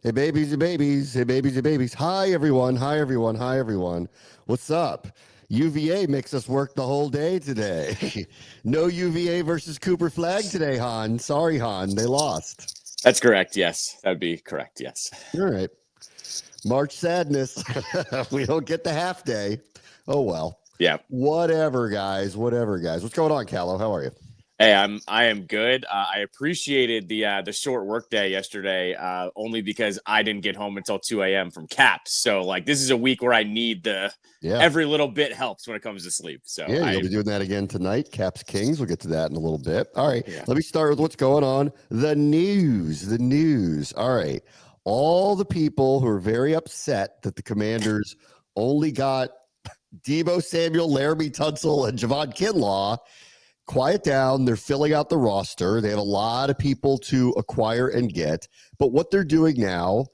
Hey, babies and babies. Hey, babies and babies. Hi, everyone. Hi, everyone. Hi, everyone. What's up? UVA makes us work the whole day today. No UVA versus Cooper Flag today, Han. Sorry, Han. They lost. That's correct. Yes, that would be correct. Yes. All right. March sadness. We don't get the half day. Oh, well. Yeah. Whatever, guys. Whatever, guys. What's going on, Callow? How are you? Hey, I am good. I appreciated the short work day yesterday, only because I didn't get home until 2 a.m. from Caps. So like this is a week where I need the every little bit helps when it comes to sleep. So yeah, you'll be doing that again tonight. Caps Kings. We'll get to that in a little bit. All right. Let me start with what's going on. The news. The news. All right. All the people who are very upset that the Commanders only got Deebo Samuel, Laramie Tunsil, and Javon Kinlaw. Quiet down. They're filling out the roster. They have a lot of people to acquire and get. But what they're doing now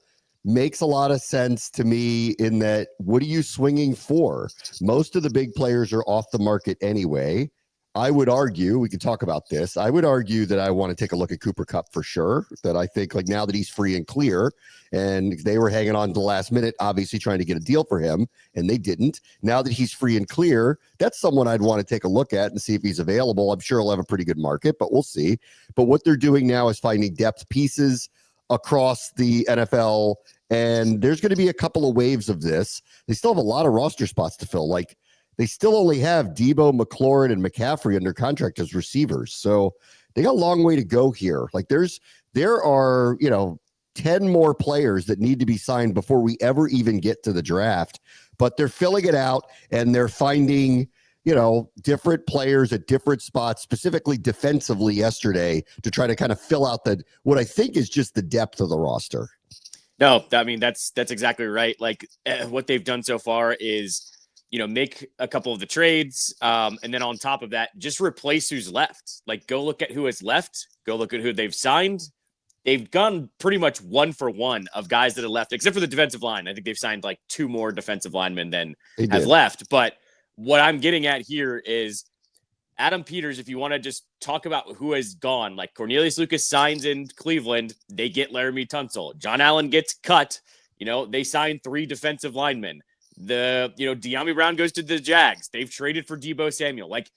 makes a lot of sense to me in that what are you swinging for? Most of the big players are off the market anyway. I would argue, we could talk about this. I would argue that I want to take a look at Cooper Kupp for sure. That I think like now that he's free and clear, and they were hanging on to the last minute, obviously trying to get a deal for him, and they didn't. Now that he's free and clear, that's someone I'd want to take a look at and see if he's available. I'm sure he'll have a pretty good market, but we'll see. But what they're doing now is finding depth pieces across the NFL, and there's going to be a couple of waves of this. They still have a lot of roster spots to fill. Like they still only have Deebo, McLaurin, and McCaffrey under contract as receivers. So they got a long way to go here. Like there are, 10 more players that need to be signed before we ever even get to the draft, but they're filling it out and they're finding, different players at different spots, specifically defensively yesterday to try to kind of fill out what I think is just the depth of the roster. No, I mean, that's exactly right. Like what they've done so far is, make a couple of the trades. And then on top of that, just replace who's left. Like go look at who is left, go look at who they've signed. They've gone pretty much 1-for-1 of guys that have left, except for the defensive line. I think they've signed like 2 more defensive linemen than have left. But what I'm getting at here is Adam Peters, if you want to just talk about who has gone, like Cornelius Lucas signs in Cleveland, they get Laramie Tunsil. John Allen gets cut. They signed 3 defensive linemen. De'Ami Brown goes to the Jags. They've traded for Deebo Samuel. Like,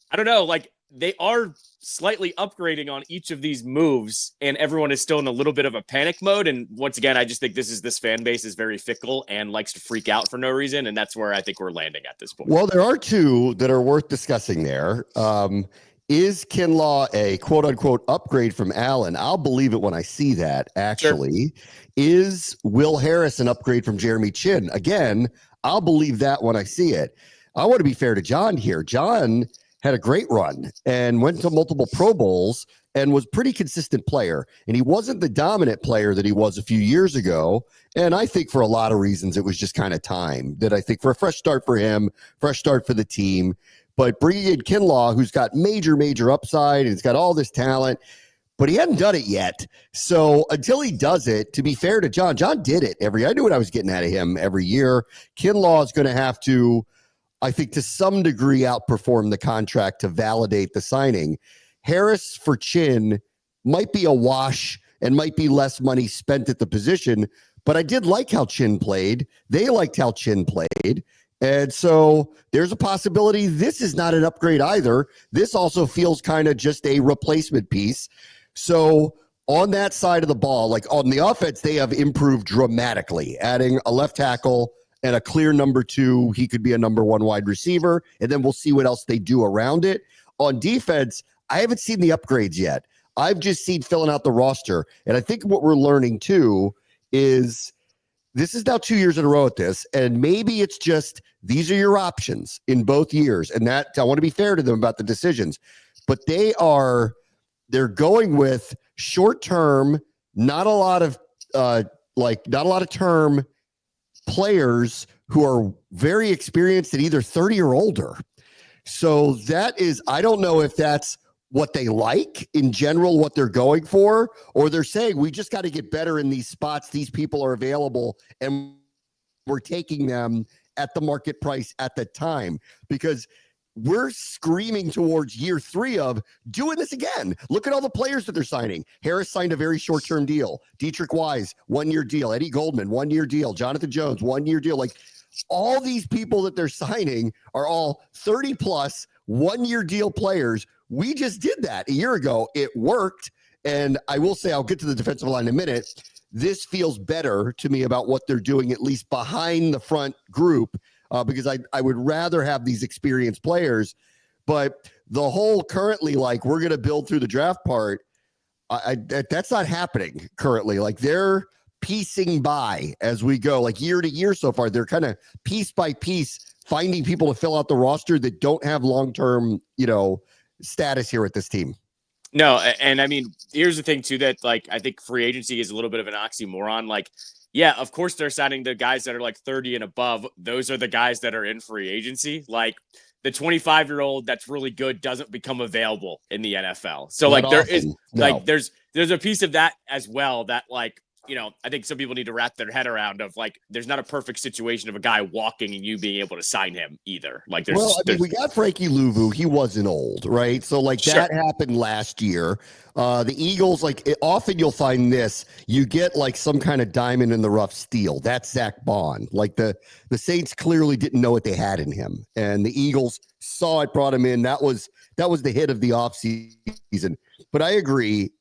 I don't know, like they are slightly upgrading on each of these moves, and everyone is still in a little bit of a panic mode. And once again, I just think this fan base is very fickle and likes to freak out for no reason. And that's where I think we're landing at this point. Well, there are 2 that are worth discussing there. Is Kinlaw a quote unquote upgrade from Allen? I'll believe it when I see that, actually. Sure. Is Will Harris an upgrade from Jeremy Chin? Again, I'll believe that when I see it. I want to be fair to John here. John had a great run and went to multiple Pro Bowls and was pretty consistent player. And he wasn't the dominant player that he was a few years ago. And I think for a lot of reasons, it was just kind of time that I think for a fresh start for him, fresh start for the team. But bringing in Kinlaw, who's got major upside and he's got all this talent, but he hadn't done it yet. So until he does it, to be fair to John did it I knew what I was getting out of him every year. Kinlaw is going to have to, I think, to some degree outperform the contract to validate the signing. Harris for Chin might be a wash and might be less money spent at the position, but I did like how Chin played. They liked how Chin played. And so there's a possibility this is not an upgrade either. This also feels kind of just a replacement piece. So on that side of the ball, like on the offense, they have improved dramatically, adding a left tackle and a clear number 2. He could be a number 1 wide receiver, and then we'll see what else they do around it. On defense, I haven't seen the upgrades yet. I've just seen filling out the roster. And I think what we're learning too is this is now 2 years in a row at this, and maybe it's just these are your options in both years. And that I want to be fair to them about the decisions, but they're going with short-term, not a lot of term players who are very experienced at either 30 or older. So that is, I don't know if that's what they like in general, what they're going for, or they're saying we just got to get better in these spots. These people are available and we're taking them at the market price at the time. Because we're screaming towards year 3 of doing this again. Look at all the players that they're signing. Harris signed a very short-term deal. Dietrich Wise, 1-year deal. Eddie Goldman, 1-year deal. Jonathan Jones, 1-year deal. Like, all these people that they're signing are all 30-plus, 1-year deal players. We just did that a year ago. It worked. And I will say, I'll get to the defensive line in a minute. This feels better to me about what they're doing, at least behind the front group, because I would rather have these experienced players. But the whole currently, like, we're going to build through the draft part, that's not happening currently. Like, they're piecing by as we go, like year to year so far. They're kind of piece by piece finding people to fill out the roster that don't have long-term, status here at this team. No, and I mean, here's the thing too, that like I think free agency is a little bit of an oxymoron. Like, yeah, of course they're signing the guys that are like 30 and above. Those are the guys that are in free agency. Like, the 25-year-old that's really good doesn't become available in the NFL. So like there's a piece of that as well that, like, I think some people need to wrap their head around of, like, there's not a perfect situation of a guy walking and you being able to sign him either. Like, we got Frankie Louvu. He wasn't old, right? So like that happened last year. The Eagles, like, often you'll find this, you get like some kind of diamond in the rough steal. That's Zach Bond. Like the Saints clearly didn't know what they had in him, and the Eagles saw it, brought him in. That was the hit of the offseason. But I agree,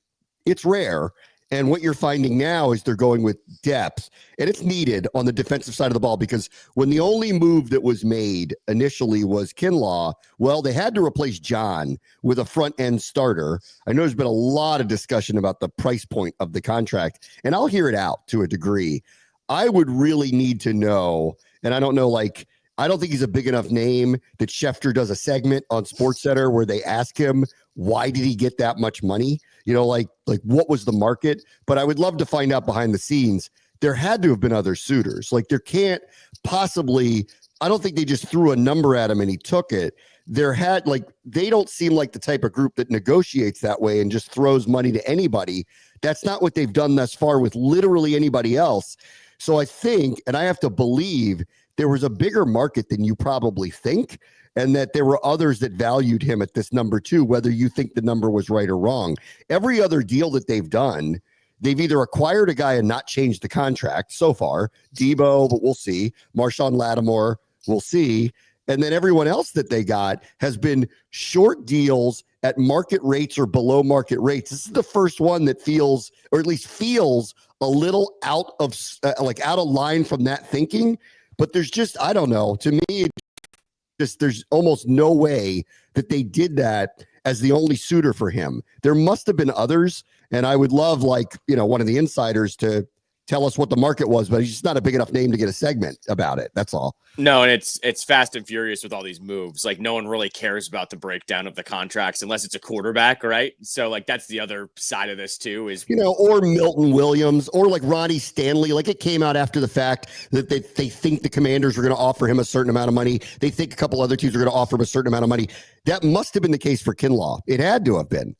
it's rare. And what you're finding now is they're going with depth, and it's needed on the defensive side of the ball, because when the only move that was made initially was Kinlaw, well, they had to replace John with a front-end starter. I know there's been a lot of discussion about the price point of the contract, and I'll hear it out to a degree. I would really need to know, and I don't know, like, I don't think he's a big enough name that Schefter does a segment on SportsCenter where they ask him, why did he get that much money? Like what was the market? But I would love to find out behind the scenes. There had to have been other suitors. Like, there can't possibly, I don't think they just threw a number at him and he took it. They don't seem like the type of group that negotiates that way and just throws money to anybody. That's not what they've done thus far with literally anybody else. So I think, and I have to believe, there was a bigger market than you probably think, and that there were others that valued him at this number too, whether you think the number was right or wrong. Every other deal that they've done, they've either acquired a guy and not changed the contract so far. Debo, but we'll see. Marshawn Lattimore, we'll see. And then everyone else that they got has been short deals at market rates or below market rates. This is the first one that feels, or at least feels, a little out of line from that thinking. But there's just, I don't know, to me, there's almost no way that they did that as the only suitor for him. There must have been others, and I would love, one of the insiders to tell us what the market was, but he's just not a big enough name to get a segment about it. That's all. No, and it's fast and furious with all these moves. Like, no one really cares about the breakdown of the contracts unless it's a quarterback, right? So, like, that's the other side of this too, is, or Milton Williams, or like Ronnie Stanley. Like, it came out after the fact that they think the Commanders are going to offer him a certain amount of money. They think a couple other teams are going to offer him a certain amount of money. That must have been the case for Kinlaw. It had to have been.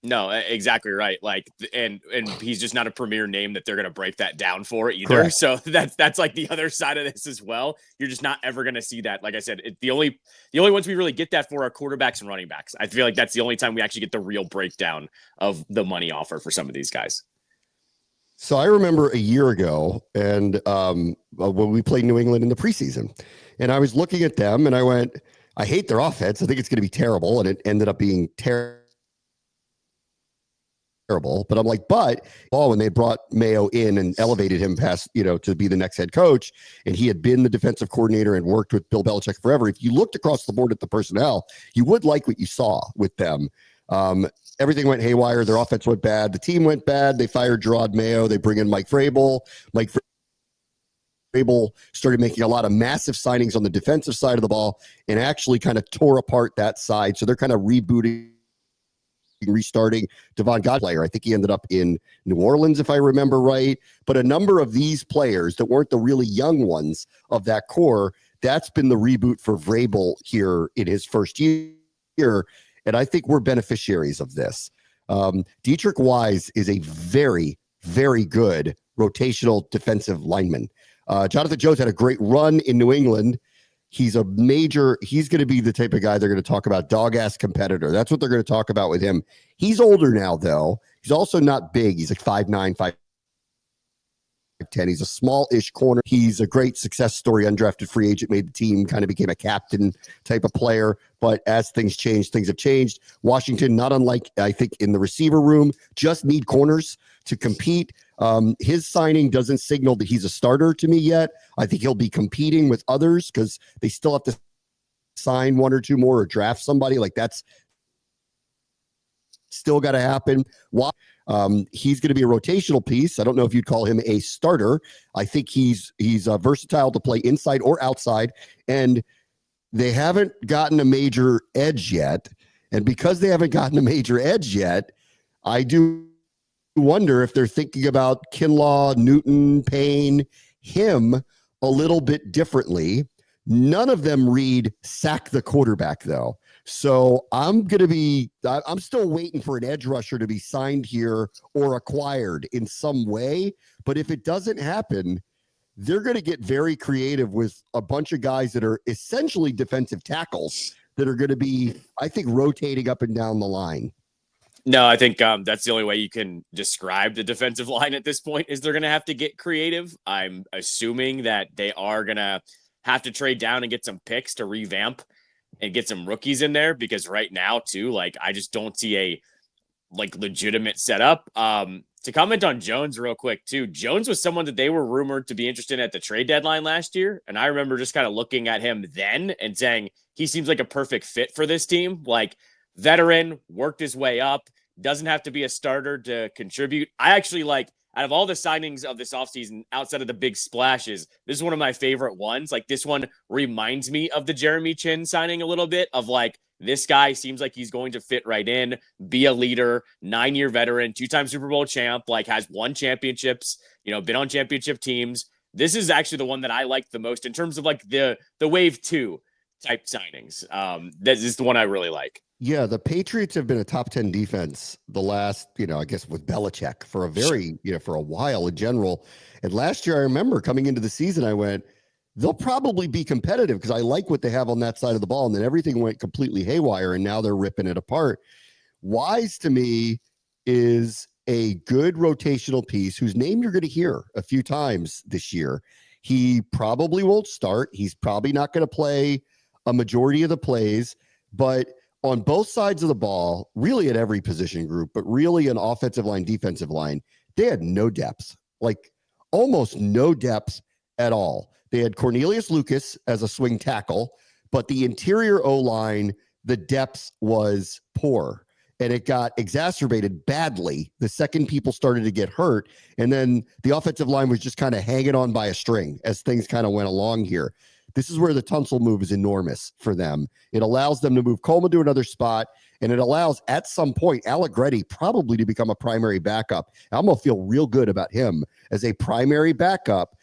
No, exactly right. Like, and he's just not a premier name that they're going to break that down for either. Correct. So that's like the other side of this as well. You're just not ever going to see that. Like I said, the only ones we really get that for are quarterbacks and running backs. I feel like that's the only time we actually get the real breakdown of the money offer for some of these guys. So I remember a year ago, and when we played New England in the preseason, and I was looking at them and I went, I hate their offense. I think it's going to be terrible. And it ended up being terrible. But I'm like, when they brought Mayo in and elevated him past, to be the next head coach, and he had been the defensive coordinator and worked with Bill Belichick forever. If you looked across the board at the personnel, you would like what you saw with them. Everything went haywire. Their offense went bad. The team went bad. They fired Gerard Mayo. They bring in Mike Vrabel. Mike Vrabel started making a lot of massive signings on the defensive side of the ball and actually kind of tore apart that side. So they're kind of rebooting, restarting. Devon Godplayer, I think he ended up in New Orleans, if I remember right. But a number of these players that weren't the really young ones of that core, that's been the reboot for Vrabel here in his first year. And I think we're beneficiaries of this. Dietrich Wise is a very, very good rotational defensive lineman. Jonathan Jones had a great run in New England. He's going to be the type of guy they're going to talk about, dog-ass competitor. That's what they're going to talk about with him. He's older now, though. He's also not big. He's like 5'9", 5'10". He's a small-ish corner. He's a great success story, undrafted free agent, made the team, kind of became a captain type of player. But as things change, things have changed. Washington, not unlike, I think, in the receiver room, just need corners to compete. His signing doesn't signal that he's a starter to me yet. I think he'll be competing with others because they still have to sign one or two more or draft somebody. Like, that's still got to happen. Why? He's going to be a rotational piece. I don't know if you'd call him a starter. I think he's versatile to play inside or outside, and they haven't gotten a major edge yet. And because they haven't gotten a major edge yet, I do wonder if they're thinking about Kinlaw, Newton, Payne, him a little bit differently. None of them read sack the quarterback, though. So I'm still waiting for an edge rusher to be signed here or acquired in some way. But if it doesn't happen, they're going to get very creative with a bunch of guys that are essentially defensive tackles that are going to be, I think, rotating up and down the line. No, I think that's the only way you can describe the defensive line at this point is they're going to have to get creative. I'm assuming that they are going to have to trade down and get some picks to revamp and get some rookies in there, because right now too, like, I just don't see a legitimate setup. To comment on Jones real quick too, Jones was someone that they were rumored to be interested in at the trade deadline last year. And I remember just kind of looking at him then and saying, he seems like a perfect fit for this team. Like, veteran, worked his way up, doesn't have to be a starter to contribute. I actually out of all the signings of this offseason, outside of the big splashes, this is one of my favorite ones. Like, this one reminds me of the Jeremy Chin signing a little bit of this guy seems like he's going to fit right in, be a leader, 9-year veteran, 2-time Super Bowl champ, has won championships, been on championship teams. This is actually the one that I like the most in terms of the wave 2 type signings. That is the one I really like. Yeah, the Patriots have been a top 10 defense the last, I guess with Belichick for for a while in general. And last year, I remember coming into the season, I went, they'll probably be competitive because I like what they have on that side of the ball. And then everything went completely haywire, and now they're ripping it apart. Wise, to me, is a good rotational piece whose name you're going to hear a few times this year. He probably won't start. He's probably not going to play a majority of the plays, but on both sides of the ball, really at every position group, but really an offensive line, defensive line, they had no depth, almost no depth at all. They had Cornelius Lucas as a swing tackle, but the interior O-line, the depth was poor, and it got exacerbated badly the second people started to get hurt. And then the offensive line was just kind of hanging on by a string as things kind of went along here. This is where the Tunsil move is enormous for them. It allows them to move Coleman to another spot, and it allows, at some point, Allegretti probably to become a primary backup. I'm going to feel real good about him as a primary backup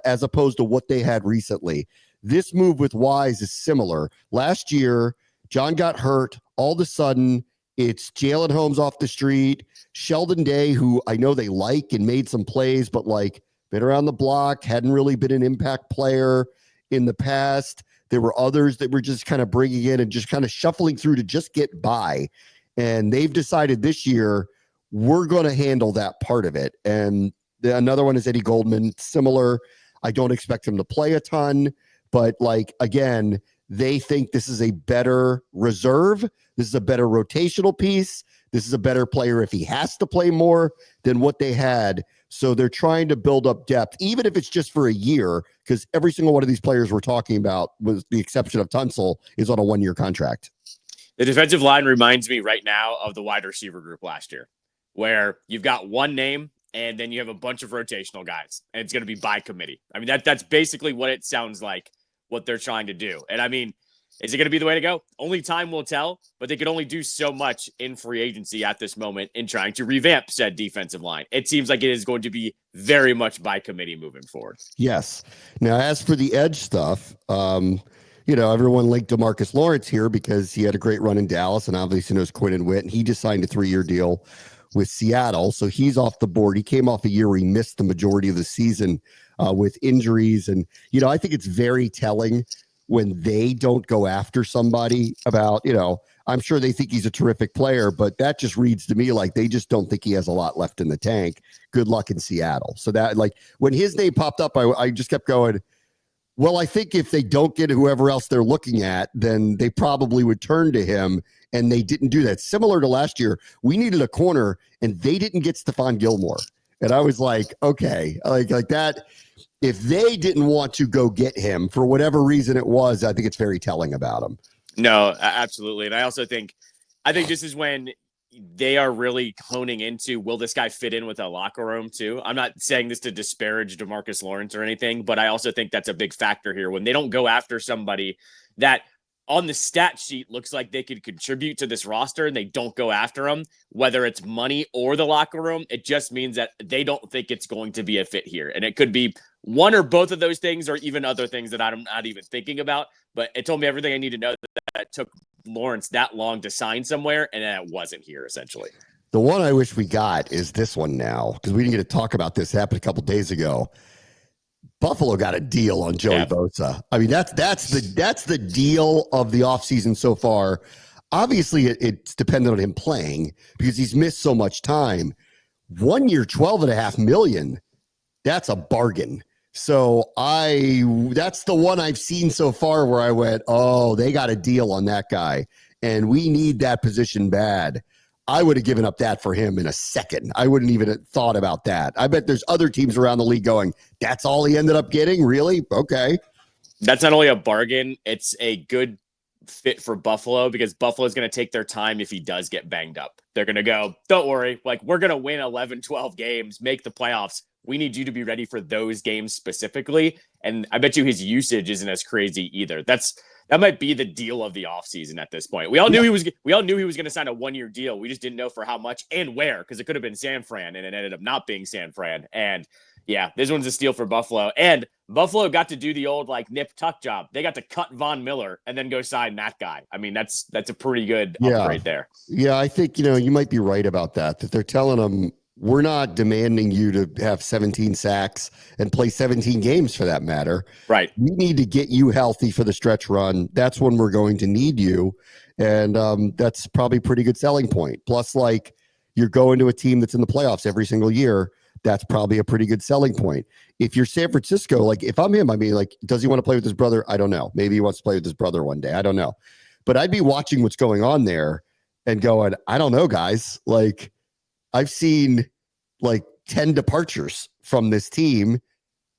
as opposed to what they had recently. This move with Wise is similar. Last year, John got hurt. All of a sudden, it's Jalen Holmes off the street, Sheldon Day, who I know they like and made some plays, but been around the block, hadn't really been an impact player in the past. There were others that were just kind of bringing in and just kind of shuffling through to just get by. And they've decided this year, we're going to handle that part of it. And another one is Eddie Goldman, similar. I don't expect him to play a ton, but again, they think this is a better reserve. This is a better rotational piece. This is a better player if he has to play more than what they had. So they're trying to build up depth, even if it's just for a year, because every single one of these players we're talking about, with the exception of Tunsil, is on a 1-year contract. The defensive line reminds me right now of the wide receiver group last year, where you've got one name and then you have a bunch of rotational guys, and it's going to be by committee. I mean, that's basically what it sounds like, what they're trying to do. And I mean, is it going to be the way to go? Only time will tell, but they could only do so much in free agency at this moment in trying to revamp said defensive line. It seems like it is going to be very much by committee moving forward. Yes. Now, as for the edge stuff, everyone linked DeMarcus Lawrence here because he had a great run in Dallas and obviously knows Quinn and Witt, and he just signed a 3-year deal with Seattle. So he's off the board. He came off a year where he missed the majority of the season with injuries. And, I think it's very telling when they don't go after somebody about, I'm sure they think he's a terrific player, but that just reads to me like they just don't think he has a lot left in the tank. Good luck in Seattle. So that, like, when his name popped up, I just kept going, well, I think if they don't get whoever else they're looking at, then they probably would turn to him, and they didn't do that. Similar to last year, we needed a corner, and they didn't get Stephon Gilmore. And I was like, okay, like that. If they didn't want to go get him for whatever reason it was, I think it's very telling about him. No, absolutely. And I also think this is when they are really honing into, will this guy fit in with a locker room too? I'm not saying this to disparage DeMarcus Lawrence or anything, but I also think that's a big factor here. When they don't go after somebody that on the stat sheet looks like they could contribute to this roster and they don't go after them, whether it's money or the locker room, it just means that they don't think it's going to be a fit here. And it could be one or both of those things, or even other things that I'm not even thinking about. But it told me everything I need to know that it took Lawrence that long to sign somewhere, and it wasn't here, essentially. The one I wish we got is this one now, because we didn't get to talk about this. It happened a couple days ago. Buffalo got a deal on Joey Bosa. I mean, that's the deal of the offseason so far. Obviously, it's dependent on him playing because he's missed so much time. 1 year, $12.5 million. That's a bargain. So that's the one I've seen so far where I went, oh, they got a deal on that guy, and we need that position bad. I would have given up that for him in a second. I wouldn't even have thought about that. I bet there's other teams around the league going, that's all he ended up getting? Really? Okay. That's not only a bargain, it's a good fit for Buffalo, because Buffalo is going to take their time if he does get banged up. They're going to go, don't worry, like, we're going to win 11, 12 games, make the playoffs. We need you to be ready for those games specifically. And I bet you his usage isn't as crazy either. That might be the deal of the offseason at this point. We all knew he was going to sign a 1 year deal. We just didn't know for how much and where, because it could have been San Fran, and it ended up not being San Fran. And yeah, this one's a steal for Buffalo. And Buffalo got to do the old like nip tuck job. They got to cut Von Miller and then go sign that guy. I mean, that's a pretty good upgrade there. Yeah, I think, you might be right about that they're telling him, we're not demanding you to have 17 sacks and play 17 games for that matter. Right. We need to get you healthy for the stretch run. That's when we're going to need you. And that's probably a pretty good selling point. Plus, like, you're going to a team that's in the playoffs every single year. That's probably a pretty good selling point. If you're San Francisco, like, if I'm him, I mean, like, does he want to play with his brother? I don't know. Maybe he wants to play with his brother one day. I don't know. But I'd be watching what's going on there and going, I don't know, guys. Like, I've seen like 10 departures from this team.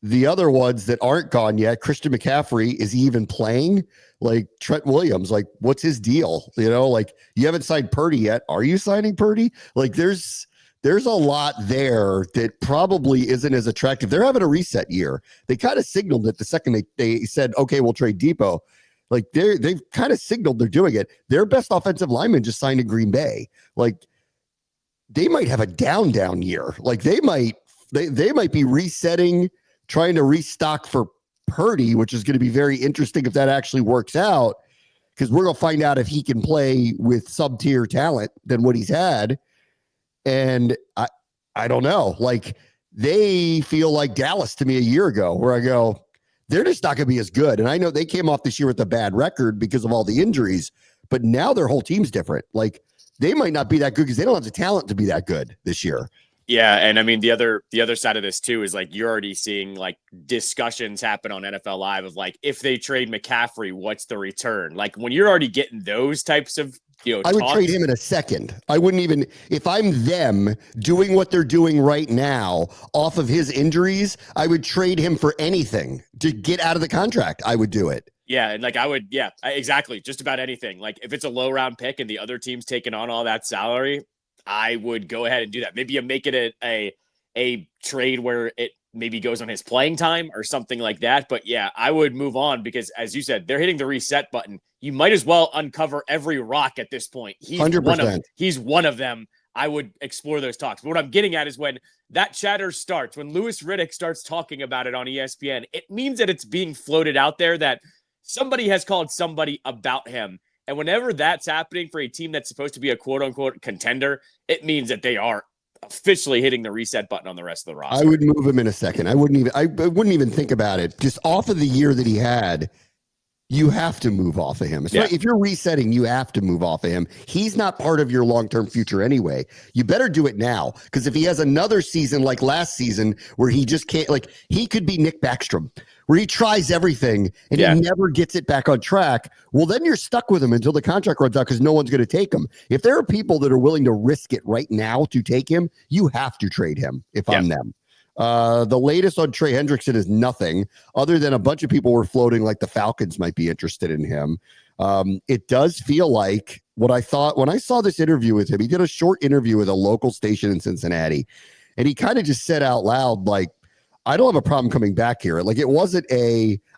The other ones that aren't gone yet, Christian McCaffrey, is he even playing? Like Trent Williams, like, what's his deal? Like, you haven't signed Purdy yet. Are you signing Purdy? Like, there's a lot there that probably isn't as attractive. They're having a reset year. They kind of signaled that the second they said, okay, we'll trade Depot. Like, they've kind of signaled they're doing it. Their best offensive lineman just signed in Green Bay. Like, they might have a down year. Like, they might be resetting, trying to restock for Purdy, which is going to be very interesting if that actually works out, because we're going to find out if he can play with sub-tier talent than what he's had. And I don't know. Like, they feel like Dallas to me a year ago, where I go, they're just not going to be as good. And I know they came off this year with a bad record because of all the injuries, but now their whole team's different. Like, they might not be that good because they don't have the talent to be that good this year. Yeah, and I mean, the other side of this too is, like, you're already seeing like discussions happen on NFL Live of, like, if they trade McCaffrey, what's the return? Like, when you're already getting those types of, I would trade him in a second. I wouldn't even, if I'm them doing what they're doing right now off of his injuries, I would trade him for anything to get out of the contract. I would do it. Yeah, and like, I would, yeah, exactly, just about anything. Like, if it's a low round pick and the other team's taking on all that salary, I would go ahead and do that. Maybe you make it a trade where it maybe goes on his playing time or something like that. But yeah, I would move on, because as you said, they're hitting the reset button. You might as well uncover every rock at this point. He's 100%. He's one of them. I would explore those talks. But what I'm getting at is, when that chatter starts, when Louis Riddick starts talking about it on ESPN, it means that it's being floated out there that somebody has called somebody about him. And whenever that's happening for a team that's supposed to be a quote unquote contender, it means that they are officially hitting the reset button on the rest of the roster. I would move him in a second. I wouldn't even think about it. Just off of the year that he had, You have to move off of him. If you're resetting, you have to move off of him. He's not part of your long-term future anyway. You better do it now, because if he has another season like last season where he just can't, like, he could be Nick Backstrom, where he tries everything and he never gets it back on track. Well, then you're stuck with him until the contract runs out, because no one's going to take him. If there are people that are willing to risk it right now to take him, you have to trade him if I'm them. The latest on Trey Hendrickson is nothing other than a bunch of people were floating like the Falcons might be interested in him. It does feel like what I thought when I saw this interview with him. He did a short interview with a local station in Cincinnati, and he kind of just said out loud, like, I don't have a problem coming back here. Like, it wasn't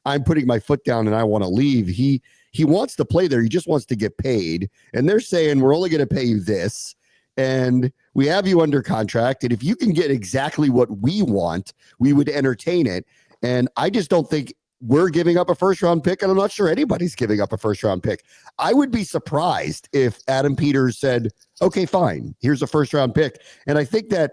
I'm putting my foot down and I want to leave. He wants to play there. He just wants to get paid. And they're saying, we're only going to pay you this, and we have you under contract. And if you can get exactly what we want, we would entertain it. And I just don't think we're giving up a first-round pick, and I'm not sure anybody's giving up a first-round pick. I would be surprised if Adam Peters said, okay, fine, here's a first-round pick. And I think that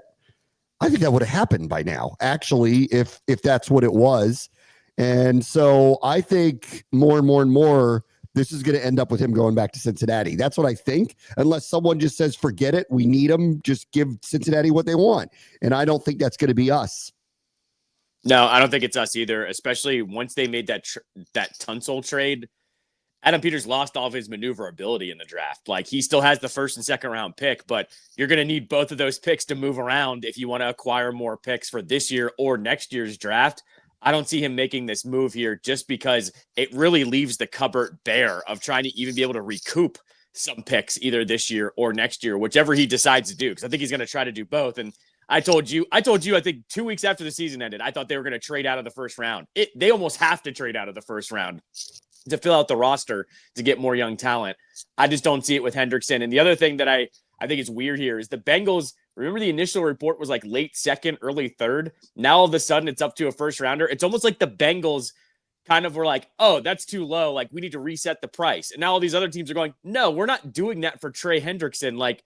would have happened by now, actually, if that's what it was. And so I think more and more and more, this is going to end up with him going back to Cincinnati. That's what I think, unless someone just says, forget it, we need him, just give Cincinnati what they want. And I don't think that's going to be us. No, I don't think it's us either, especially once they made that Tunsil trade. Adam Peters lost all of his maneuverability in the draft. Like, he still has the first and second round pick, but you're going to need both of those picks to move around if you want to acquire more picks for this year or next year's draft. I don't see him making this move here just because it really leaves the cupboard bare of trying to even be able to recoup some picks either this year or next year, whichever he decides to do. Because I think he's going to try to do both. And I told you, I think 2 weeks after the season ended, I thought they were going to trade out of the first round. They almost have to trade out of the first round to fill out the roster to get more young talent. I just don't see it with Hendrickson. And the other thing that I think is weird here is the Bengals. Remember, the initial report was like late second, early third. Now all of a sudden it's up to a first rounder. It's almost like the Bengals kind of were like, oh, that's too low. Like, we need to reset the price. And now all these other teams are going, no, we're not doing that for Trey Hendrickson. Like,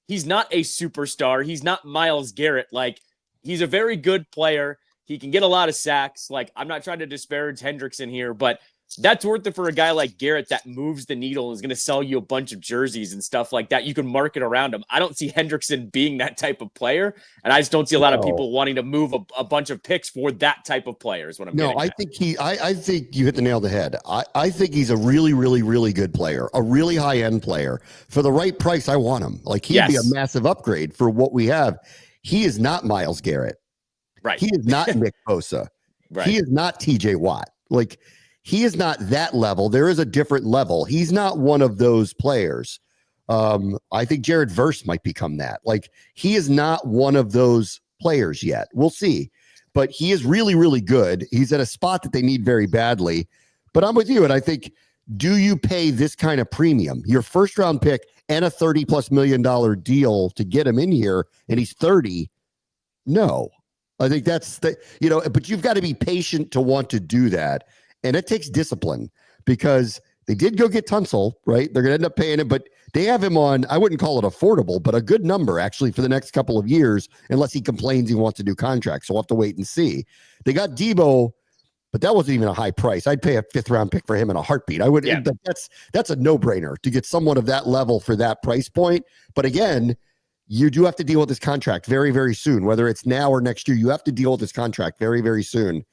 he's not a superstar. He's not Myles Garrett. Like, he's a very good player. He can get a lot of sacks. Like, I'm not trying to disparage Hendrickson here, but that's worth it for a guy like Garrett that moves the needle and is going to sell you a bunch of jerseys and stuff like that. You can market around him. I don't see Hendrickson being that type of player, and I just don't see a lot of people wanting to move a bunch of picks for that type of player is what I'm getting at. I think you hit the nail on the head. I think he's a really, really, really good player, a really high-end player. For the right price, I want him. Like, he'd be a massive upgrade for what we have. He is not Myles Garrett. Right. He is not Nick Bosa. Right. He is not TJ Watt. Like, he is not that level. There is a different level. He's not one of those players. I think Jared Verse might become that. Like, he is not one of those players yet. We'll see. But he is really, really good. He's at a spot that they need very badly. But I'm with you. And I think, do you pay this kind of premium, your first round pick and a $30+ million deal to get him in here, and he's 30? No. I think that's but you've got to be patient to want to do that. And it takes discipline, because they did go get Tunsil, right? They're going to end up paying him, but they have him on, I wouldn't call it affordable, but a good number actually for the next couple of years, unless he complains he wants a new contract. So we'll have to wait and see. They got Debo, but that wasn't even a high price. I'd pay a 5th round pick for him in a heartbeat. I would. Yeah. That's a no-brainer to get someone of that level for that price point. But again, you do have to deal with this contract very, very soon. Whether it's now or next year, you have to deal with this contract very, very soon.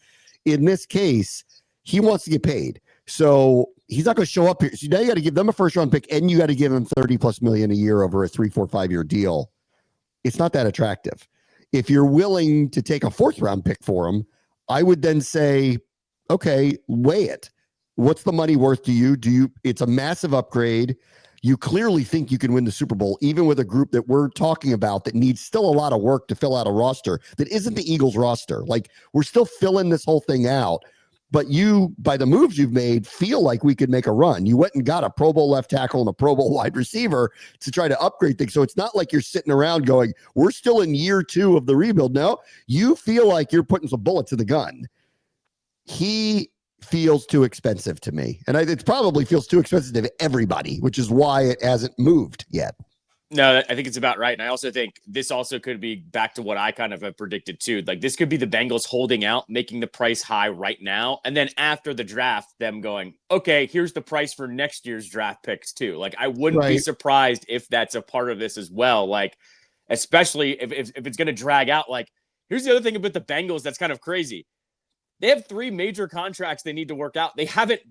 In this case, he wants to get paid. So he's not going to show up here. So now you got to give them a first round pick, and you got to give him $30+ million a year over a 3, 4, 5 year deal. It's not that attractive. If you're willing to take a 4th round pick for him, I would then say, okay, weigh it. What's the money worth to you? It's a massive upgrade. You clearly think you can win the Super Bowl, even with a group that we're talking about that needs still a lot of work to fill out a roster that isn't the Eagles roster. Like, we're still filling this whole thing out. But you, by the moves you've made, feel like we could make a run. You went and got a Pro Bowl left tackle and a Pro Bowl wide receiver to try to upgrade things. So it's not like you're sitting around going, we're still in year 2 of the rebuild. No, you feel like you're putting some bullets in the gun. He feels too expensive to me. And it probably feels too expensive to everybody, which is why it hasn't moved yet. No, I think it's about right. And I also think this also could be back to what I kind of have predicted too. Like this could be the Bengals holding out, making the price high right now. And then after the draft, them going, okay, here's the price for next year's draft picks too. Like I wouldn't be surprised if that's a part of this as well. Like, especially if it's going to drag out. Like, here's the other thing about the Bengals that's kind of crazy. They have 3 major contracts they need to work out. They haven't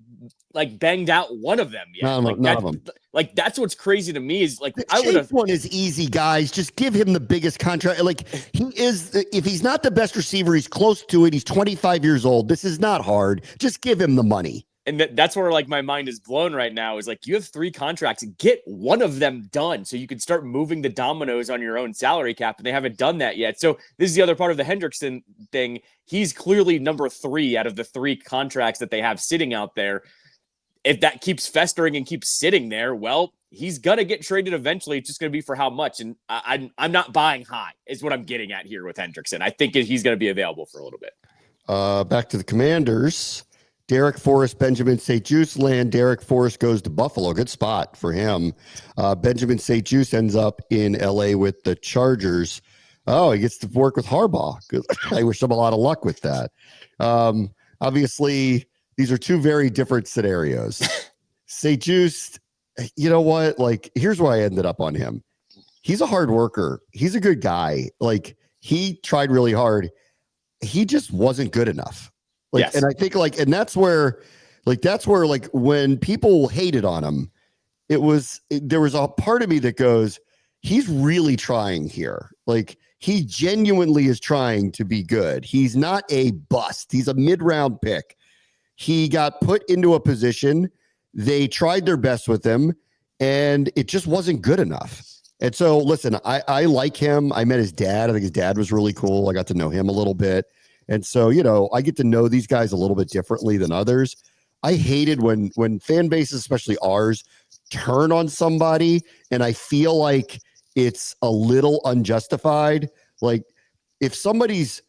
like banged out one of them yet. None of them. Like that's what's crazy to me is like the Chase one is easy, guys. Just give him the biggest contract. Like he is, if he's not the best receiver, he's close to it. He's 25 years old. This is not hard. Just give him the money. And that's where like my mind is blown right now is like you have 3 contracts, get one of them done so you can start moving the dominoes on your own salary cap, and they haven't done that yet. So this is the other part of the Hendrickson thing. He's clearly number 3 out of the 3 contracts that they have sitting out there. If that keeps festering and keeps sitting there, well, he's gonna get traded eventually. It's just gonna be for how much, and I'm not buying high is what I'm getting at here with Hendrickson. I think he's gonna be available for a little bit. Back to the Commanders. Derek Forrest, Benjamin St. Juice land. Derek Forrest goes to Buffalo. Good spot for him. Benjamin St. Juice ends up in LA with the Chargers. Oh, he gets to work with Harbaugh. Good. I wish him a lot of luck with that. Obviously, these are 2 very different scenarios. St. Juice, you know what? Like, here's why I ended up on him. He's a hard worker. He's a good guy. Like, he tried really hard. He just wasn't good enough. Like, yes. And I think that's where when people hated on him, there was a part of me that goes, he's really trying here. Like he genuinely is trying to be good. He's not a bust. He's a mid-round pick. He got put into a position. They tried their best with him and it just wasn't good enough. And so listen, I like him. I met his dad. I think his dad was really cool. I got to know him a little bit. And so, I get to know these guys a little bit differently than others. I hated when fan bases, especially ours, turn on somebody, and I feel like it's a little unjustified. Like if somebody's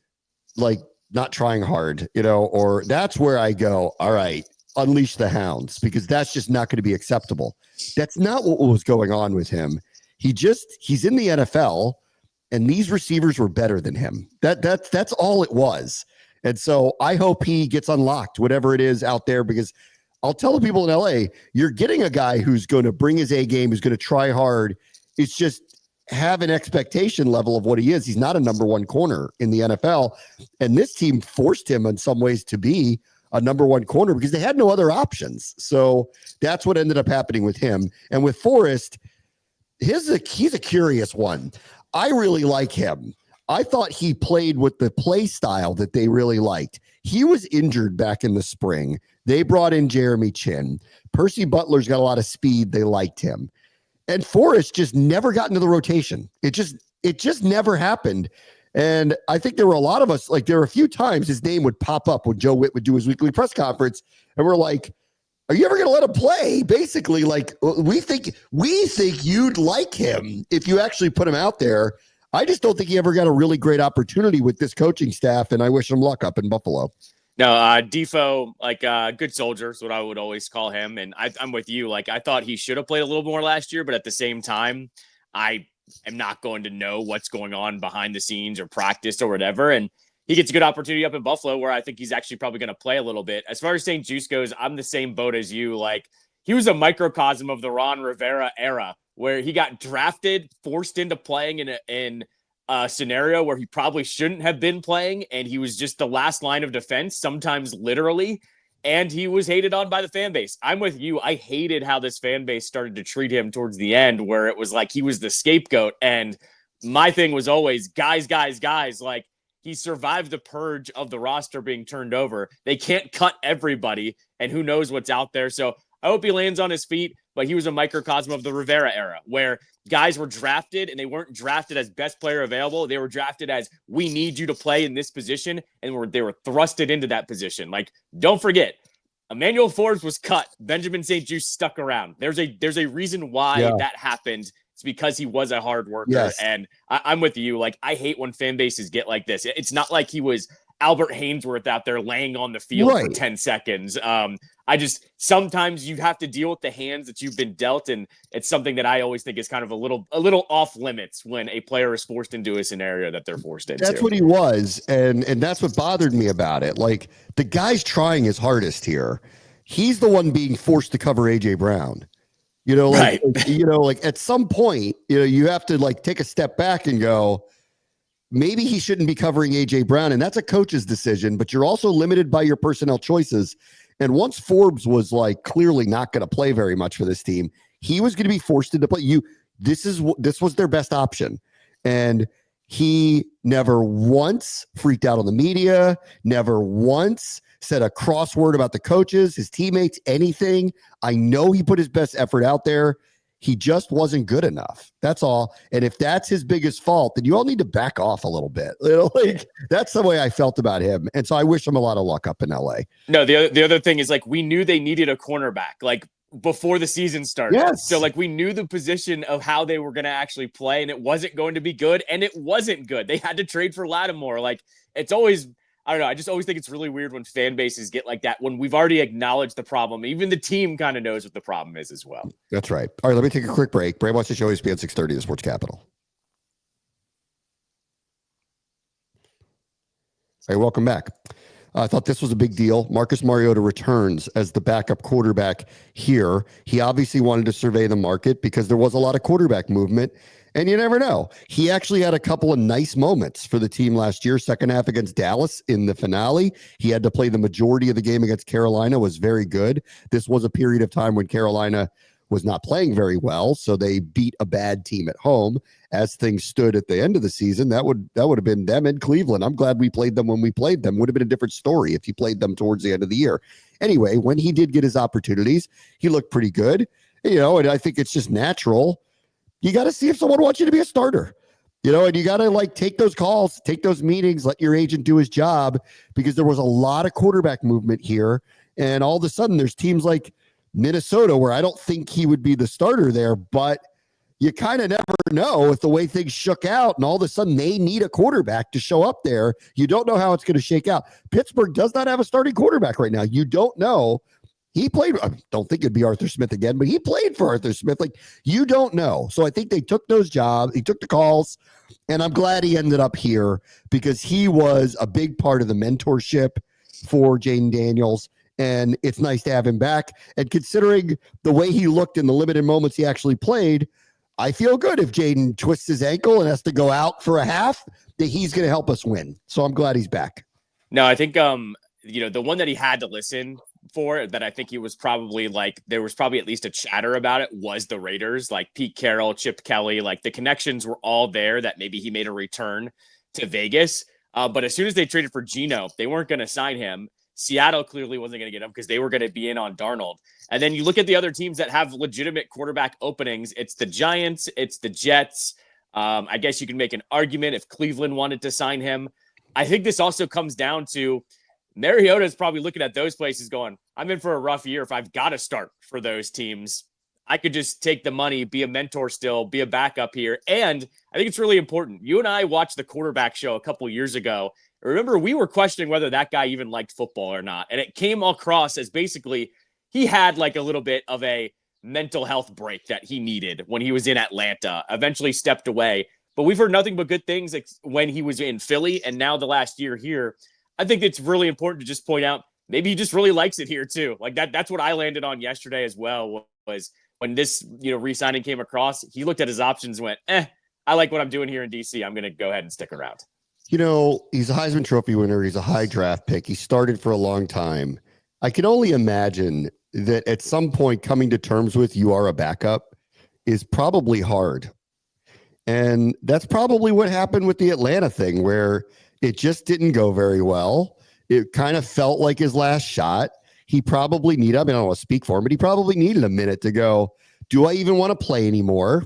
like not trying hard, or that's where I go, all right, unleash the hounds, because that's just not going to be acceptable. That's not what was going on with him. He's in the NFL. And these receivers were better than him. That's all it was. And so I hope he gets unlocked, whatever it is out there, because I'll tell the people in LA, you're getting a guy who's going to bring his A game, who's going to try hard. It's just have an expectation level of what he is. He's not a number 1 corner in the NFL. And this team forced him in some ways to be a number 1 corner because they had no other options. So that's what ended up happening with him. And with Forrest, he's a curious one. I really like him. I thought he played with the play style that they really liked. He was injured back in the spring. They brought in Jeremy Chin. Percy Butler's got a lot of speed. They liked him. And Forrest just never got into the rotation. It just never happened. And I think there were a lot of us, like there were a few times his name would pop up when Joe Witt would do his weekly press conference. And we're like, are you ever going to let him play? Basically, like we think you'd like him if you actually put him out there. I just don't think he ever got a really great opportunity with this coaching staff, and I wish him luck up in Buffalo. No, Defo, like good soldier is what I would always call him, and I'm with you. Like I thought he should have played a little more last year, but at the same time, I am not going to know what's going on behind the scenes or practice or whatever, and he gets a good opportunity up in Buffalo where I think he's actually probably going to play a little bit. As far as St. Juice goes, I'm the same boat as you. Like he was a microcosm of the Ron Rivera era where he got drafted, forced into playing in a scenario where he probably shouldn't have been playing. And he was just the last line of defense, sometimes literally. And he was hated on by the fan base. I'm with you. I hated how this fan base started to treat him towards the end, where it was like he was the scapegoat. And my thing was always guys, like, he survived the purge of the roster being turned over. They can't cut everybody, and who knows what's out there. So I hope he lands on his feet, but he was a microcosm of the Rivera era where guys were drafted and they weren't drafted as best player available. They were drafted as, we need you to play in this position, and they were thrusted into that position. Like, don't forget, Emmanuel Forbes was cut. Benjamin St. Juice stuck around. There's a reason why that happened. It's because he was a hard worker. Yes. And I'm with you. Like, I hate when fan bases get like this. It's not like he was Albert Haynesworth out there laying on the field for 10 seconds. Sometimes you have to deal with the hands that you've been dealt, and it's something that I always think is kind of a little off limits when a player is forced into a scenario that they're forced into. That's what he was, and that's what bothered me about it. Like, the guy's trying his hardest here. He's the one being forced to cover AJ Brown. Like at some point, you have to like take a step back and go, maybe he shouldn't be covering AJ Brown, and that's a coach's decision, but you're also limited by your personnel choices. And once Forbes was like clearly not going to play very much for this team, he was going to be forced into play. This was their best option. And he never once freaked out on the media, never once said a cross word about the coaches, his teammates, anything. I know he put his best effort out there. He just wasn't good enough. That's all. And if that's his biggest fault, then you all need to back off a little bit. That's the way I felt about him. And so I wish him a lot of luck up in LA. No, the other thing is, like, we knew they needed a cornerback, like, before the season started. Yes. So, like, we knew the position of how they were going to actually play, and it wasn't going to be good, and it wasn't good. They had to trade for Lattimore. Like, it's always, I don't know. I just always think it's really weird when fan bases get like that, when we've already acknowledged the problem. Even the team kind of knows what the problem is as well. That's right. All right, let me take a quick break. Bram watch the show, ESPN 630, the Sports Capital. All right, welcome back. I thought this was a big deal. Marcus Mariota returns as the backup quarterback here. He obviously wanted to survey the market because there was a lot of quarterback movement, and you never know. He actually had a couple of nice moments for the team last year. Second half against Dallas in the finale. He had to play the majority of the game against Carolina, was very good. This was a period of time when Carolina was not playing very well, so they beat a bad team at home. As things stood at the end of the season, that would have been them in Cleveland. I'm glad we played them when we played them. Would have been a different story if you played them towards the end of the year. Anyway, when he did get his opportunities, he looked pretty good. And I think it's just natural. You got to see if someone wants you to be a starter. And you got to like take those calls, take those meetings, let your agent do his job, because there was a lot of quarterback movement here. And all of a sudden there's teams like Minnesota where I don't think he would be the starter there, but you kind of never know with the way things shook out, and all of a sudden they need a quarterback to show up there. You don't know how it's going to shake out. Pittsburgh does not have a starting quarterback right now. You don't know. He played, I don't think it'd be Arthur Smith again, but he played for Arthur Smith. Like, you don't know. So I think they took those jobs. He took the calls, and I'm glad he ended up here because he was a big part of the mentorship for Jaden Daniels. And it's nice to have him back. And considering the way he looked in the limited moments he actually played, I feel good if Jaden twists his ankle and has to go out for a half, that he's going to help us win. So I'm glad he's back. No, I think, the one that he had to listen for, that I think he was probably like, there was probably at least a chatter about it, was the Raiders, like Pete Carroll, Chip Kelly, like the connections were all there that maybe he made a return to Vegas. But as soon as they traded for Geno, they weren't going to sign him. Seattle clearly wasn't going to get him because they were going to be in on Darnold. And then you look at the other teams that have legitimate quarterback openings. It's the Giants. It's the Jets. I guess you can make an argument if Cleveland wanted to sign him. I think this also comes down to Mariota is probably looking at those places going, I'm in for a rough year. If I've got to start for those teams, I could just take the money, be a mentor still, be a backup here. And I think it's really important. You and I watched the quarterback show a couple years ago. Remember, we were questioning whether that guy even liked football or not. And it came across as basically he had like a little bit of a mental health break that he needed when he was in Atlanta, eventually stepped away. But we've heard nothing but good things when he was in Philly and now the last year here. I think it's really important to just point out, maybe he just really likes it here too. Like that's what I landed on yesterday as well, was when this, re-signing came across, he looked at his options and went, I like what I'm doing here in DC. I'm going to go ahead and stick around. He's a Heisman Trophy winner. He's a high draft pick. He started for a long time. I can only imagine that at some point coming to terms with you are a backup is probably hard. And that's probably what happened with the Atlanta thing, where it just didn't go very well. It kind of felt like his last shot. He probably needed, I don't want to speak for him, but he probably needed a minute to go, do I even want to play anymore?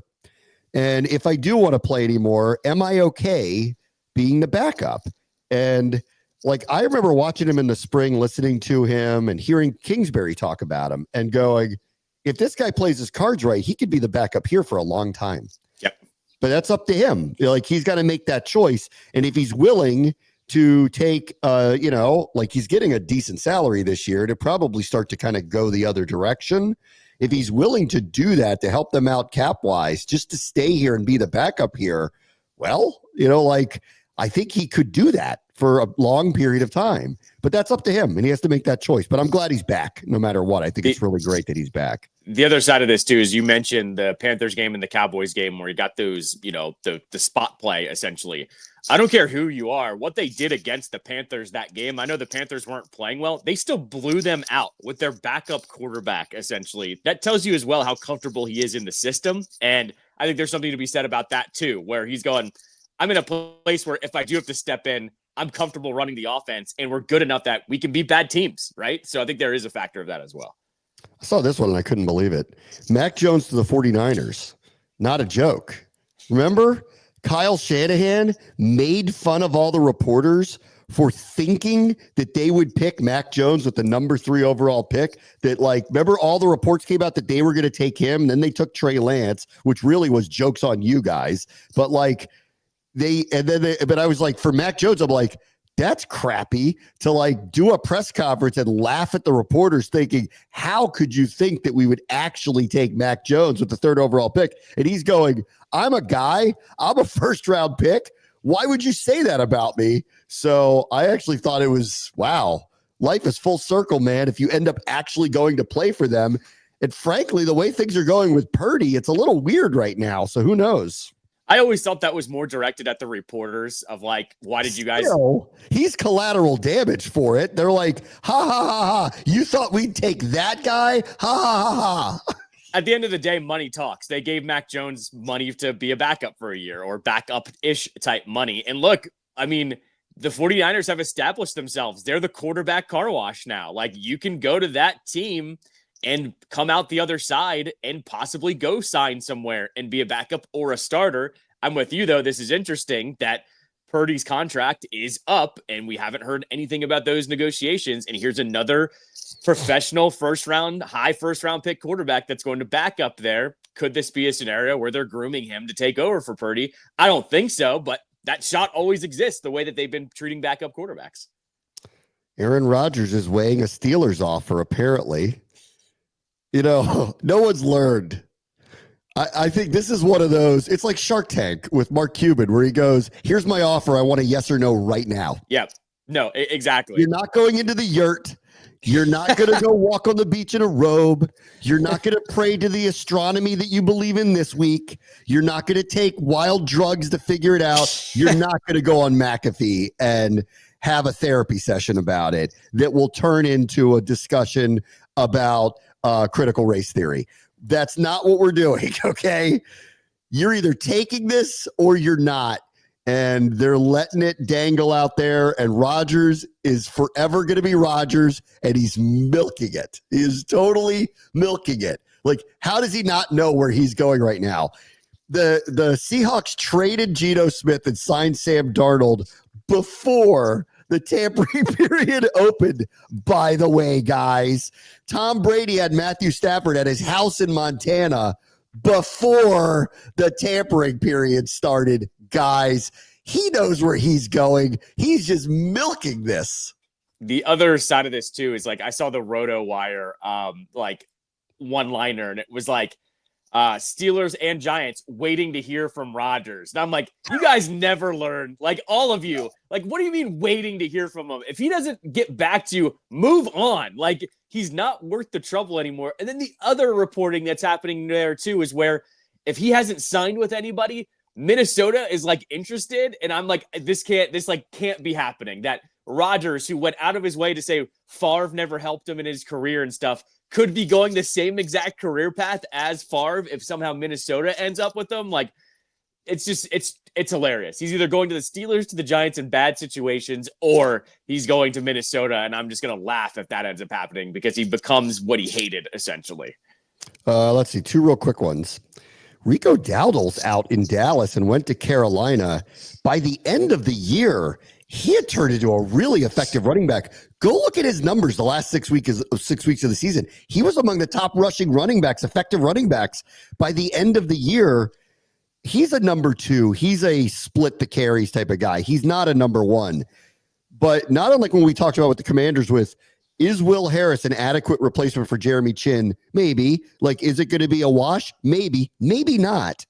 And if I do want to play anymore, am I okay being the backup? And like, I remember watching him in the spring, listening to him and hearing Kingsbury talk about him and going, if this guy plays his cards right, he could be the backup here for a long time. Yep. But that's up to him. Like, he's got to make that choice. And if he's willing to take, like he's getting a decent salary this year to probably start to kind of go the other direction. If he's willing to do that to help them out cap-wise, just to stay here and be the backup here, well, I think he could do that for a long period of time. But that's up to him, and he has to make that choice. But I'm glad he's back, no matter what. I think it's really great that he's back. The other side of this, too, is you mentioned the Panthers game and the Cowboys game where you got those, the spot play, essentially. I don't care who you are. What they did against the Panthers that game, I know the Panthers weren't playing well. They still blew them out with their backup quarterback, essentially. That tells you as well how comfortable he is in the system. And I think there's something to be said about that, too, where he's going, I'm in a place where if I do have to step in, I'm comfortable running the offense, and we're good enough that we can beat bad teams, right? So I think there is a factor of that as well. I saw this one, and I couldn't believe it. Mac Jones to the 49ers. Not a joke. Remember? Kyle Shanahan made fun of all the reporters for thinking that they would pick Mac Jones with the number 3 overall pick. That, remember all the reports came out that they were going to take him, and then they took Trey Lance, which really was jokes on you guys. But, but I was like, for Mac Jones, I'm like, that's crappy to do a press conference and laugh at the reporters thinking, how could you think that we would actually take Mac Jones with the 3rd overall pick? And he's going, I'm a guy, I'm a 1st round pick. Why would you say that about me? So I actually thought it was, wow, life is full circle, man. If you end up actually going to play for them. And frankly, the way things are going with Purdy, it's a little weird right now. So who knows? I always thought that was more directed at the reporters of why did you guys? He's collateral damage for it. They're like, ha, ha, ha, ha. You thought we'd take that guy? Ha, ha, ha, ha. At the end of the day, money talks. They gave Mac Jones money to be a backup for a year or backup-ish type money. And look, I mean, the 49ers have established themselves. They're the quarterback car wash now. You can go to that team and come out the other side and possibly go sign somewhere and be a backup or a starter. I'm with you, though. This is interesting that Purdy's contract is up, and we haven't heard anything about those negotiations. And here's another professional high first round pick quarterback that's going to back up there. Could this be a scenario where they're grooming him to take over for Purdy? I don't think so, but that shot always exists the way that they've been treating backup quarterbacks. Aaron Rodgers is weighing a Steelers offer, apparently. No one's learned. I think this is one of those, it's like Shark Tank with Mark Cuban, where he goes, here's my offer. I want a yes or no right now. Yep. No, exactly. You're not going into the yurt. You're not going to go walk on the beach in a robe. You're not going to pray to the astronomy that you believe in this week. You're not going to take wild drugs to figure it out. You're not going to go on McAfee and have a therapy session about it that will turn into a discussion about critical race theory. That's not what we're doing, okay? You're either taking this or you're not. And they're letting it dangle out there. And Rodgers is forever going to be Rodgers, and he's milking it. He is totally milking it. How does he not know where he's going right now? The Seahawks traded Geno Smith and signed Sam Darnold before the tampering period opened, by the way, guys. Tom Brady had Matthew Stafford at his house in Montana before the tampering period started, guys. He knows where he's going. He's just milking this. The other side of this, too, is I saw the Roto Wire one-liner, and it was Steelers and Giants waiting to hear from Rodgers. And I'm like, you guys never learn. All of you. What do you mean waiting to hear from him? If he doesn't get back to you, move on. He's not worth the trouble anymore. And then the other reporting that's happening there, too, is where if he hasn't signed with anybody, Minnesota is interested. And I'm like, this can't be happening. That Rodgers, who went out of his way to say Favre never helped him in his career and stuff, could be going the same exact career path as Favre if somehow Minnesota ends up with them. It's hilarious. He's either going to the Steelers, to the Giants in bad situations, or he's going to Minnesota. And I'm just going to laugh if that ends up happening because he becomes what he hated, essentially. Let's see. 2 real quick ones. Rico Dowdle's out in Dallas and went to Carolina. By the end of the year, he had turned into a really effective running back. Go look at his numbers the last 6 weeks of the season. He was among the top rushing running backs, effective running backs. By the end of the year, he's a number 2. He's a split the carries type of guy. He's not a number 1. But not unlike when we talked about with the Commanders with, is Will Harris an adequate replacement for Jeremy Chin? Maybe. Like, is it going to be a wash? Maybe. Maybe not.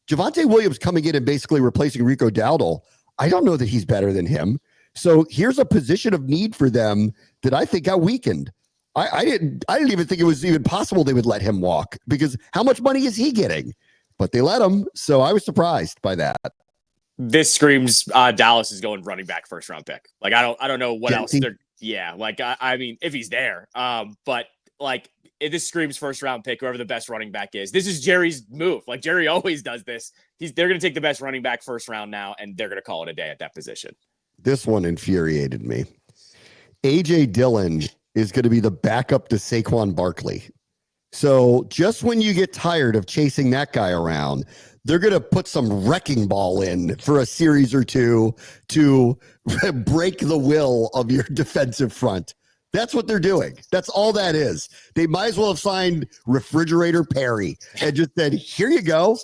Javonte Williams coming in and basically replacing Rico Dowdle, I don't know that he's better than him. So here's a position of need for them that I think got weakened. I didn't even think it was even possible they would let him walk, because how much money is he getting? But they let him. So I was surprised by that. This screams Dallas is going running back first round pick. Like, I don't know what else they're. Yeah, like I mean, if he's there, but like this screams first round pick, whoever the best running back is. This is Jerry's move. Like, Jerry always does this. They're going to take the best running back first round now, and they're going to call it a day at that position. This one infuriated me. AJ Dillon is going to be the backup to Saquon Barkley. So just when you get tired of chasing that guy around, they're going to put some wrecking ball in for a series or two to break the will of your defensive front. That's what they're doing. That's all that is. They might as well have signed Refrigerator Perry and just said, here you go.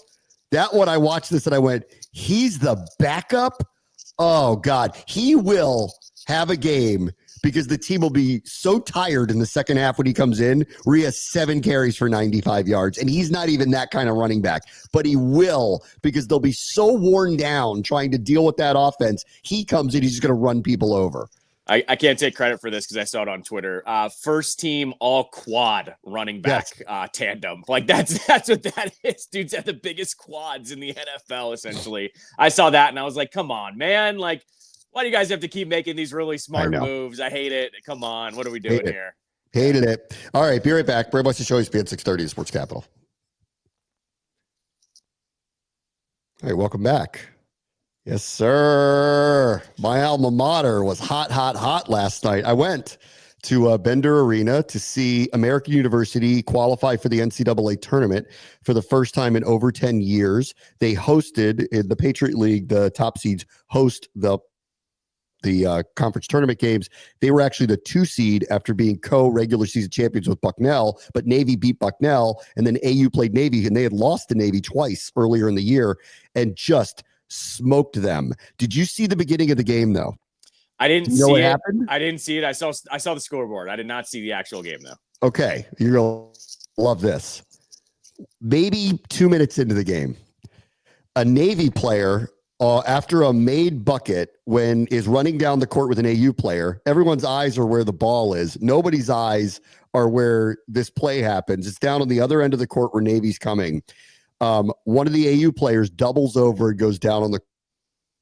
That one, I watched this and I went, he's the backup? Oh, God. He will have a game because the team will be so tired in the second half when he comes in, where he has 7 carries for 95 yards, and he's not even that kind of running back. But he will, because they'll be so worn down trying to deal with that offense. He comes in, he's just going to run people over. I can't take credit for this because I saw it on Twitter. First team all quad running back tandem. Like, that's what that is. Dude's at the biggest quads in the NFL, essentially. I saw that and I was like, come on, man. Like, why do you guys have to keep making these really smart moves? I hate it. Come on. What are we doing here? Hated it. All right, be right back. Brave Bucks to show ESPN 630 Sports Capital. All right, welcome back. Yes, sir. My alma mater was hot last night. I went to Bender Arena to see American University qualify for the NCAA tournament for the first time in over 10 years. They hosted in the Patriot League, the top seeds host the conference tournament games. They were actually the 2 seed after being co-regular season champions with Bucknell, but Navy beat Bucknell, and then AU played Navy, and they had lost to Navy twice earlier in the year and just smoked them. Did you see the beginning of the game, though? I didn't see it. Happened? I didn't see it. I saw the scoreboard. I did not see the actual game, though. Okay, you're going to love this. Maybe 2 minutes into the game, a Navy player, after a made bucket, when is running down the court with an AU player, everyone's eyes are where the ball is. Nobody's eyes are where this play happens. It's down on the other end of the court where Navy's coming. One of the AU players doubles over and goes down on the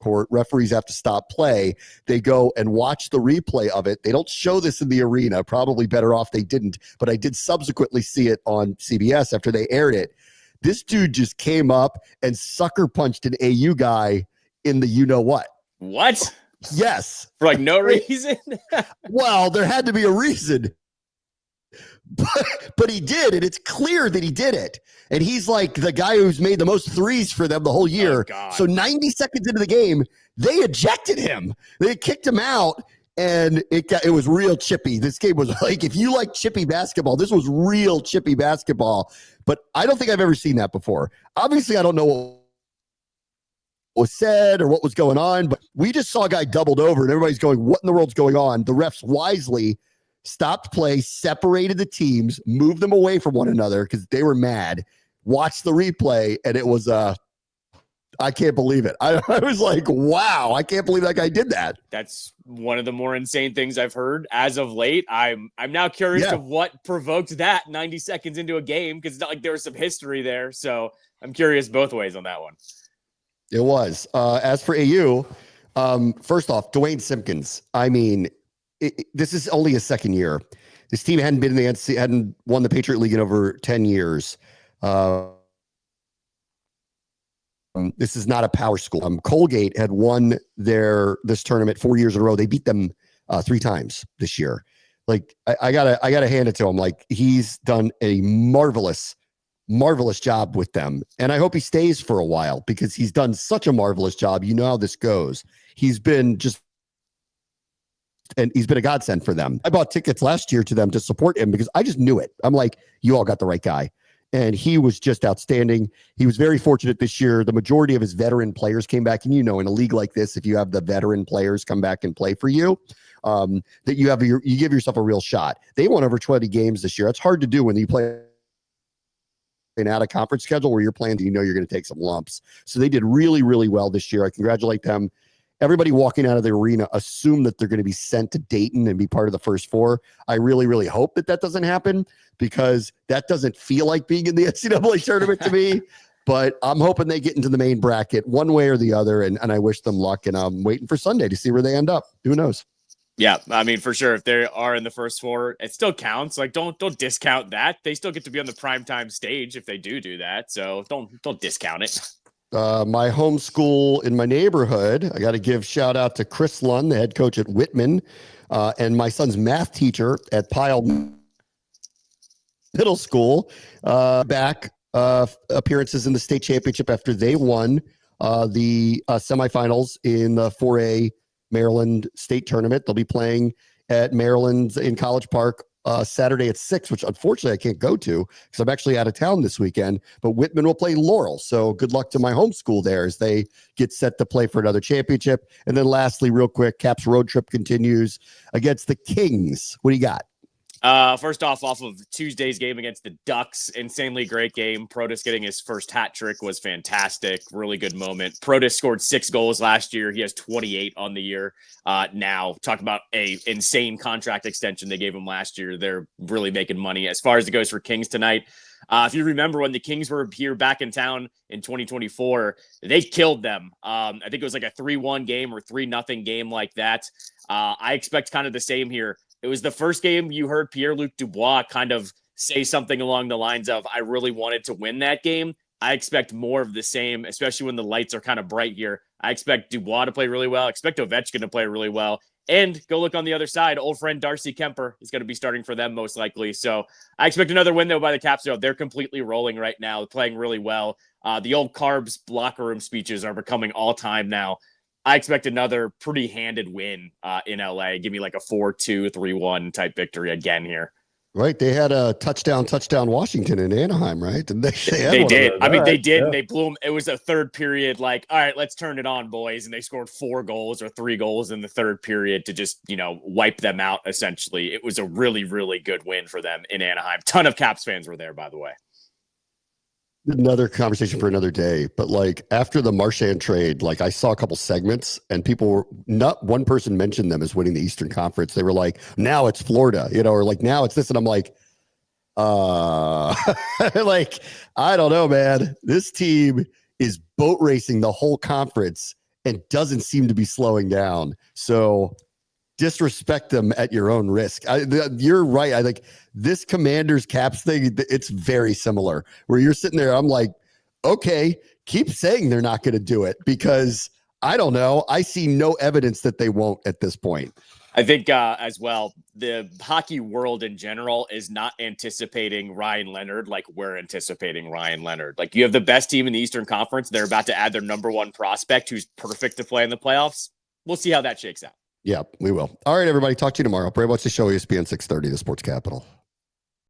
court. Referees have to stop play. They go and watch the replay of it. They don't show this in the arena. Probably better off they didn't, but I did subsequently see it on CBS after they aired it. This dude just came up and sucker punched an AU guy in the you-know-what. What? Yes. For like no reason? Well, there had to be a reason. But he did, and it's clear that he did it. And he's like the guy who's made the most threes for them the whole year. Oh, so 90 seconds into the game, they ejected him. They kicked him out, and it was real chippy. This game was like, if you like chippy basketball, this was real chippy basketball. But I don't think I've ever seen that before. Obviously, I don't know what was said or what was going on, but we just saw a guy doubled over, and everybody's going, what in the world's going on? The refs wisely stopped play, separated the teams, moved them away from one another because they were mad, watched the replay, and it was I can't believe it. I was like, wow, I can't believe that guy did that. That's one of the more insane things I've heard as of late. I'm now curious of what provoked that 90 seconds into a game, because it's not like there was some history there. So I'm curious both ways on that one. It was. As for AU, first off, Dwayne Simpkins. I mean, this is only his second year. This team hadn't been in the NC, hadn't won the Patriot League in over 10 years. This is not a power school. Colgate had won this tournament 4 years in a row. They beat them 3 times this year. Like, I gotta hand it to him. Like, he's done a marvelous job with them, and I hope he stays for a while because he's done such a marvelous job. You know how this goes. He's been a godsend for them. I bought tickets last year to them to support him because I just knew it. I'm like, you all got the right guy. and he was just outstanding. He was very fortunate this year. The majority of his veteran players came back, and in a league like this, if you have the veteran players come back and play for you, that you give yourself a real shot. They won over 20 games this year. It's hard to do when you play an out of conference schedule where you're playing, you're going to take some lumps. So they did really, really well this year. I congratulate them. Everybody walking out of the arena assume that they're going to be sent to Dayton and be part of the first four. I really, really hope that doesn't happen, because that doesn't feel like being in the NCAA tournament to me. But I'm hoping they get into the main bracket one way or the other, and I wish them luck. And I'm waiting for Sunday to see where they end up. Who knows? Yeah, I mean, for sure, if they are in the first four, it still counts. Like, don't discount that. They still get to be on the primetime stage if they do that. So don't discount it. My home school in my neighborhood, I got to give shout out to Chris Lund, the head coach at Whitman, and my son's math teacher at Pyle Middle School, back appearances in the state championship after they won the semifinals in the 4A Maryland state tournament. They'll be playing at Maryland's in College Park Saturday at 6, which unfortunately I can't go to because I'm actually out of town this weekend. But Whitman will play Laurel. So good luck to my homeschool there as they get set to play for another championship. And then lastly, real quick, Caps road trip continues against the Kings. What do you got? First off of Tuesday's game against the Ducks, insanely great game. Protas getting his first hat trick was fantastic. Really good moment. Protas scored 6 goals last year. He has 28 on the year. Now talk about a insane contract extension they gave him last year. They're really making money. As far as it goes for Kings tonight, if you remember when the Kings were here back in town in 2024, they killed them. I think it was like a 3-1 game or 3-0 game like that. I expect kind of the same here. It was the first game you heard Pierre-Luc Dubois kind of say something along the lines of, I really wanted to win that game. I expect more of the same, especially when the lights are kind of bright here. I expect Dubois to play really well. I expect Ovechkin to play really well. And go look on the other side. Old friend Darcy Kemper is going to be starting for them most likely. So I expect another win, though, by the Caps. They're completely rolling right now, playing really well. The old Carbs locker room speeches are becoming all-time now. I expect another pretty handed win in LA. Give me like a 4-2, 3-1 type victory again here. Right. They had a touchdown Washington in Anaheim, right? They did. I mean, right. They did. Yeah. They blew them. It was a third period. Like, all right, let's turn it on, boys. And they scored 4 goals or 3 goals in the third period to just, wipe them out, essentially. It was a really, really good win for them in Anaheim. Ton of Caps fans were there, by the way. Another conversation for another day, but like after the Marchand trade, like I saw a couple segments and people were not one person mentioned them as winning the Eastern Conference. They were like, now it's Florida, or like now it's this. And I'm like, like, I don't know, man, this team is boat racing the whole conference and doesn't seem to be slowing down. So disrespect them at your own risk. You're right. I think this Commanders Caps thing, it's very similar where you're sitting there. I'm like, okay, keep saying they're not going to do it because I don't know. I see no evidence that they won't at this point. I think as well, the hockey world in general is not anticipating Ryan Leonard like we're anticipating Ryan Leonard. Like you have the best team in the Eastern Conference. They're about to add their number 1 prospect who's perfect to play in the playoffs. We'll see how that shakes out. Yeah, we will. All right, everybody. Talk to you tomorrow. Pray watch the show, ESPN 630, the Sports Capital.